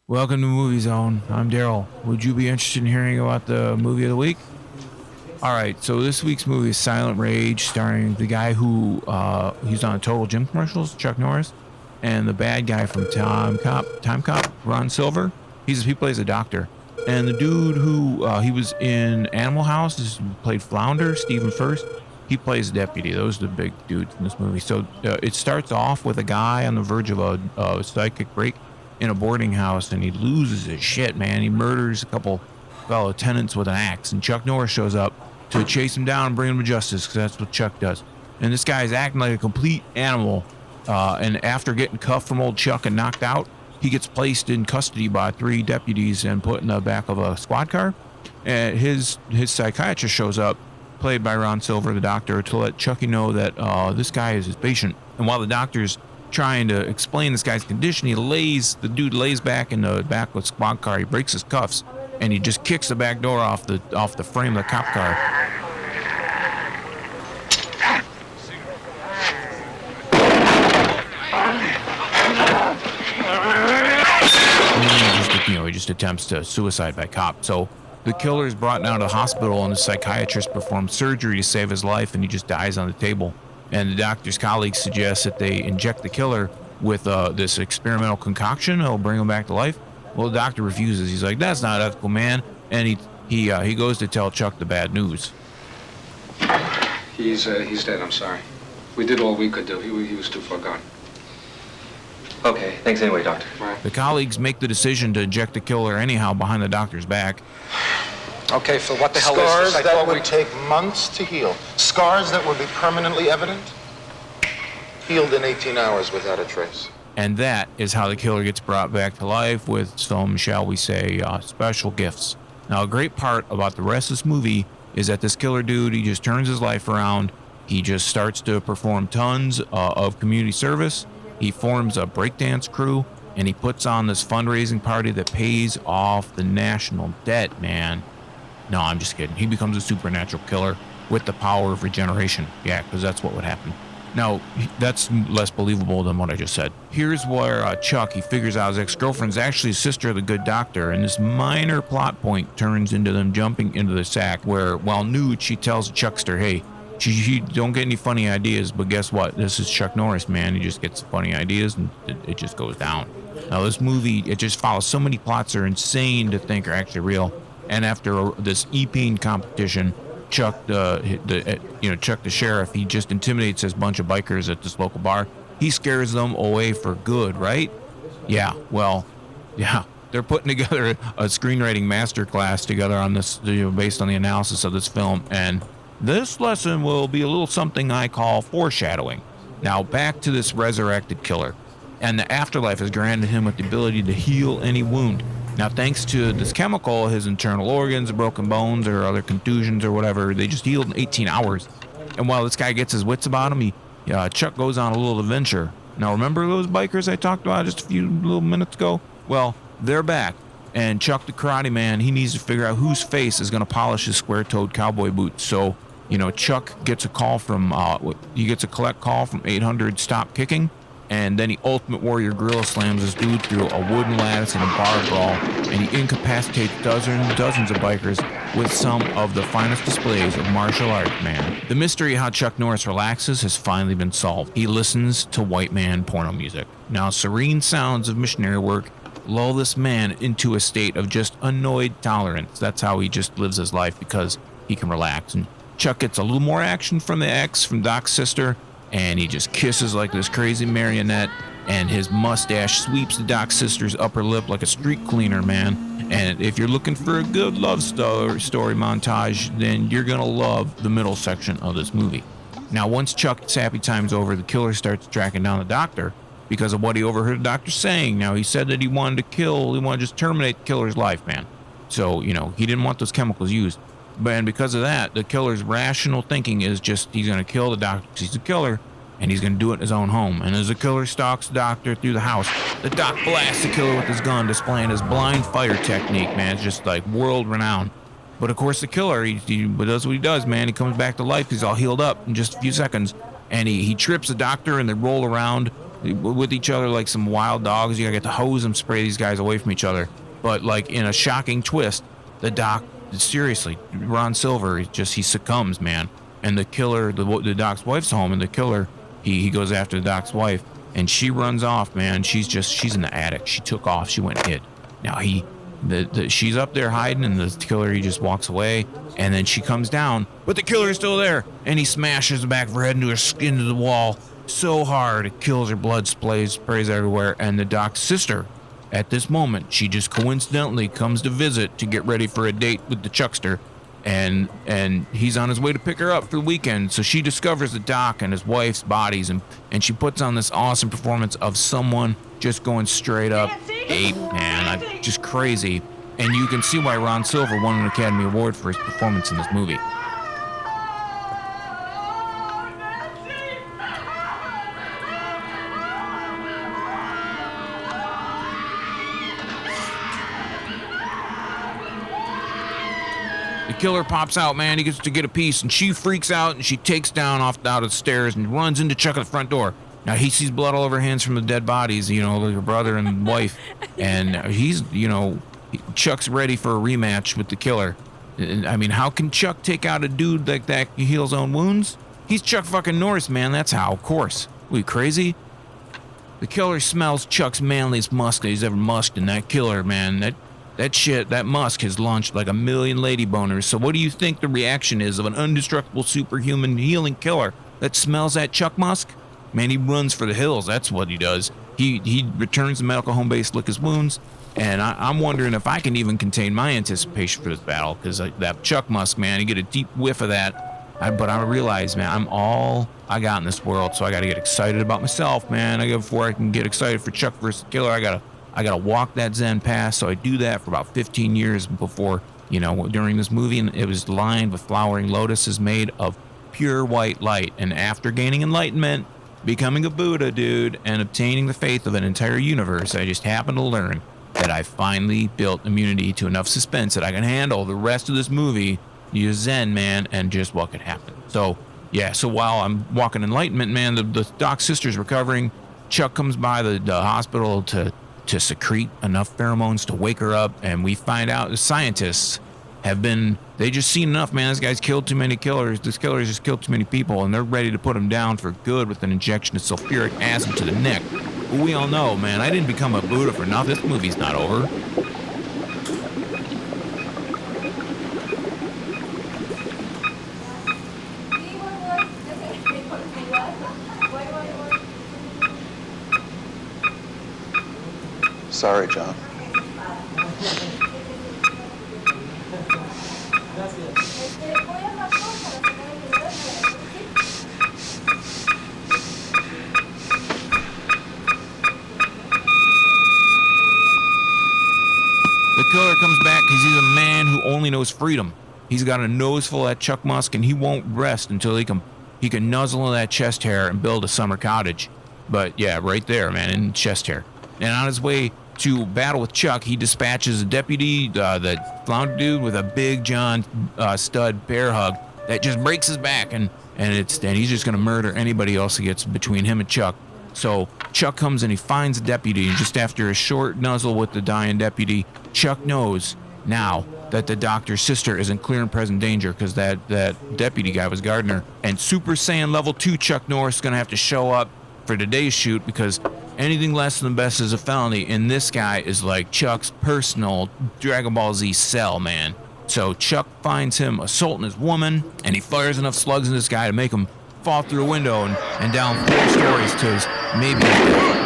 Welcome to MovieZone. I'm Daryl. Would you be interested in hearing about the movie of the week? All right, so this week's movie is Silent Rage, starring the guy who he's on Total Gym commercials, Chuck Norris, and the bad guy from Time Cop, Ron Silver. He plays a doctor, and the dude who he was in Animal House played Flounder, Steven Furst. He plays deputy. Those are the big dudes in this movie. So it starts off with a guy on the verge of a psychic break in a boarding house, and he loses his shit, man. He murders a couple fellow tenants with an axe, and Chuck Norris shows up to chase him down and bring him to justice, because that's what Chuck does. And this guy's acting like a complete animal, and after getting cuffed from old Chuck and knocked out, he gets placed in custody by 3 deputies and put in the back of a squad car. And his psychiatrist shows up, played by Ron Silver, the doctor, to let Chucky know that this guy is his patient. And while the doctor's trying to explain this guy's condition, the dude lays back in the back of the squad car. He breaks his cuffs, and he just kicks the back door off the frame of the cop car. And he just attempts to suicide by cop. So the killer is brought down to the hospital, and the psychiatrist performs surgery to save his life, and he just dies on the table. And the doctor's colleagues suggest that they inject the killer with this experimental concoction. It'll bring him back to life. Well, the doctor refuses. He's like, "That's not ethical, man." And he goes to tell Chuck the bad news. He's dead. I'm sorry. We did all we could do. He was too far gone. Okay, thanks anyway, doctor. Right. The colleagues make the decision to inject the killer anyhow behind the doctor's back. Okay, Phil, what the hell Scars is this? that would take months to heal. Scars that would be permanently evident. Healed in 18 hours without a trace. And that is how the killer gets brought back to life with some, shall we say, special gifts. Now, a great part about the rest of this movie is that this killer dude, he just turns his life around. He just starts to perform tons of community service. He forms a breakdance crew, and he puts on this fundraising party that pays off the national debt, man. No, I'm just kidding. He becomes a supernatural killer with the power of regeneration. Yeah, because that's what would happen. Now, that's less believable than what I just said. Here's where Chuck, he figures out his ex-girlfriend's actually a sister of the good doctor, and this minor plot point turns into them jumping into the sack where, while nude, she tells the Chuckster, hey, she don't get any funny ideas, but guess what? This is Chuck Norris, man. He just gets funny ideas, and it just goes down. Now, this movie, it just follows so many plots that are insane to think are actually real. And after this e-peen competition, Chuck the sheriff, he just intimidates this bunch of bikers at this local bar. He scares them away for good, right? Yeah, well, yeah. They're putting together a screenwriting masterclass together on this, based on the analysis of this film. And this lesson will be a little something I call foreshadowing. Now, back to this resurrected killer. And the afterlife has granted him with the ability to heal any wound. Now, thanks to this chemical, his internal organs, broken bones, or other contusions or whatever, they just healed in 18 hours. And while this guy gets his wits about him, Chuck goes on a little adventure. Now, remember those bikers I talked about just a few little minutes ago? Well, they're back. And Chuck the Karate Man, he needs to figure out whose face is going to polish his square-toed cowboy boots. So, Chuck gets a call from, collect call from 800 Stop Kicking. And then he Ultimate Warrior gorilla slams this dude through a wooden lattice in a bar brawl, and he incapacitates dozens of bikers with some of the finest displays of martial art, man. The mystery of how Chuck Norris relaxes has finally been solved. He listens to white man porno music. Now, serene sounds of missionary work lull this man into a state of just annoyed tolerance. That's how he just lives his life, because he can relax. And Chuck gets a little more action from the ex, from Doc's sister, and he just kisses like this crazy marionette, and his mustache sweeps the Doc's sister's upper lip like a street cleaner, man. And if you're looking for a good love story montage, then you're gonna love the middle section of this movie. Now, once Chuck's happy time's over, the killer starts tracking down the doctor because of what he overheard the doctor saying. Now, he said that he wanted to just terminate the killer's life, man. So, he didn't want those chemicals used. And because of that, the killer's rational thinking is just he's going to kill the doctor because he's a killer, and he's going to do it in his own home. And as the killer stalks the doctor through the house, the doc blasts the killer with his gun, displaying his blind fire technique, man. It's just like world renowned. But of course, the killer, he does what he does, man. He comes back to life. He's all healed up in just a few seconds. And he trips the doctor, and they roll around with each other like some wild dogs. You gotta get to hose them, spray these guys away from each other. But like in a shocking twist, the doc, seriously, Ron Silver, he succumbs, man. And the killer, the doc's wife's home, and the killer, he goes after the doc's wife, and she runs off, man. She's in the attic. She took off. She went and hid. Now she's up there hiding, and the killer, he just walks away, and then she comes down, but the killer is still there, and he smashes the back of her head into the wall so hard it kills her. Blood sprays everywhere. And the doc's sister, at this moment, she just coincidentally comes to visit to get ready for a date with the Chuckster, and he's on his way to pick her up for the weekend. So she discovers the doc and his wife's bodies, and she puts on this awesome performance of someone just going straight up ape, man. Just crazy. And you can see why Ron Silver won an Academy Award for his performance in this movie. The killer pops out, man. He gets to get a piece, and she freaks out, and she takes down out of the stairs and runs into Chuck at the front door. Now, he sees blood all over her hands from the dead bodies, like her brother and wife. And he's, Chuck's ready for a rematch with the killer. I mean, how can Chuck take out a dude like that who heals his own wounds? He's Chuck fucking Norris, man. That's how, of course. Are you crazy? The killer smells Chuck's manliest musk that he's ever musked, and that killer, man, that musk has launched like a million lady boners. So what do you think the reaction is of an indestructible superhuman healing killer that smells that Chuck musk? Man, he runs for the hills. That's what he does. He returns to medical home base to lick his wounds, and I'm wondering if I can even contain my anticipation for this battle, because that Chuck musk, man, you get a deep whiff of that. But I realize, man, I'm all I got in this world, so I got to get excited about myself, man. Before I can get excited for Chuck versus the killer, I gotta walk that Zen path. So I do that for about 15 years before, during this movie, and it was lined with flowering lotuses made of pure white light. And after gaining enlightenment, becoming a Buddha, dude, and obtaining the faith of an entire universe, I just happened to learn that I finally built immunity to enough suspense that I can handle the rest of this movie, use Zen, man, and just what could happen. So, yeah, so while I'm walking enlightenment, man, the doc's sister's recovering. Chuck comes by the hospital to secrete enough pheromones to wake her up, and we find out the scientists they just seen enough, man. This guy's killed too many killers. This killer's just killed too many people, and they're ready to put him down for good with an injection of sulfuric acid to the neck. But we all know, man, I didn't become a Buddha for nothing. This movie's not over. Sorry, John. The killer comes back because he's a man who only knows freedom. He's got a nose full of that Chuck musk, and he won't rest until he can nuzzle in that chest hair and build a summer cottage. But yeah, right there, man, in chest hair. And on his way to battle with Chuck, he dispatches a deputy, the flounder dude, with a big John stud bear hug that just breaks his back, and he's just gonna murder anybody else that gets between him and Chuck. So Chuck comes and he finds the deputy, and just after a short nuzzle with the dying deputy, Chuck knows now that the doctor's sister is in clear and present danger, because that deputy guy was guarding her. And Super Saiyan level 2 Chuck Norris is gonna have to show up for today's shoot, because anything less than the best is a felony, and this guy is like Chuck's personal Dragon Ball Z Cell, man. So Chuck finds him assaulting his woman, and he fires enough slugs in this guy to make him fall through a window and down 4 stories to his maybe his death.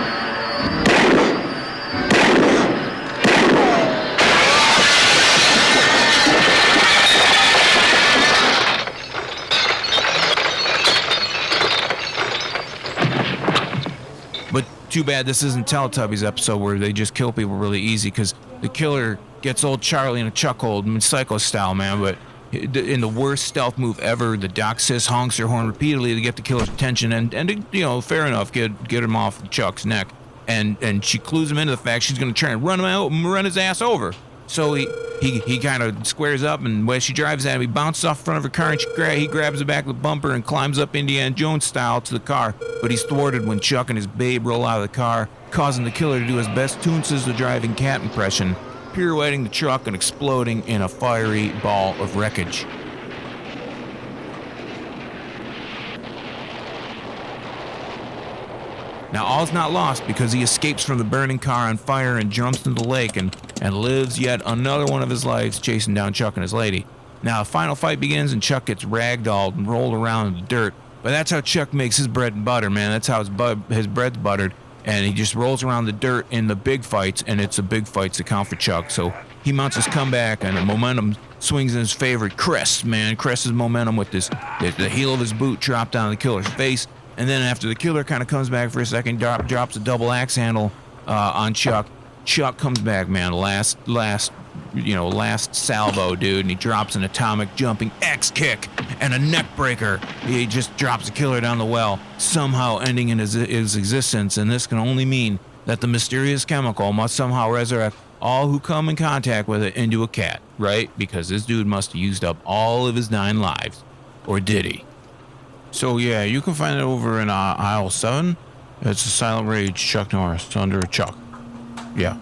But too bad this isn't Teletubbies episode where they just kill people really easy, because the killer gets old Charlie in a chuckhold, Psycho style, man. But in the worst stealth move ever, the Doc Sis honks her horn repeatedly to get the killer's attention, and fair enough, get him off Chuck's neck. And she clues him into the fact she's going to try and run him out and run his ass over. So he kind of squares up, and when she drives at him, he bounces off front of her car, and he grabs the back of the bumper and climbs up Indiana Jones style to the car. But he's thwarted when Chuck and his babe roll out of the car, causing the killer to do his best Toon Sizzler driving cat impression, pirouetting the truck and exploding in a fiery ball of wreckage. Now, all's not lost, because he escapes from the burning car on fire and jumps into the lake and lives yet another one of his lives chasing down Chuck and his lady. Now, a final fight begins, and Chuck gets ragdolled and rolled around in the dirt. But that's how Chuck makes his bread and butter, man. That's how his bread's buttered. And he just rolls around the dirt in the big fights, and it's the big fights that count for Chuck. So he mounts his comeback, and the momentum swings in his favor. Crests his momentum with the heel of his boot dropped down the killer's face. And then after the killer kind of comes back for a second, drops a double axe handle on Chuck. Chuck comes back, man. Last salvo, dude. And he drops an atomic jumping X kick and a neck breaker. He just drops the killer down the well, somehow ending in his existence. And this can only mean that the mysterious chemical must somehow resurrect all who come in contact with it into a cat, right? Because this dude must have used up all of his 9 lives. Or did he? So yeah, you can find it over in aisle 7. It's a Silent Rage Chuck Norris under Chuck. Yeah.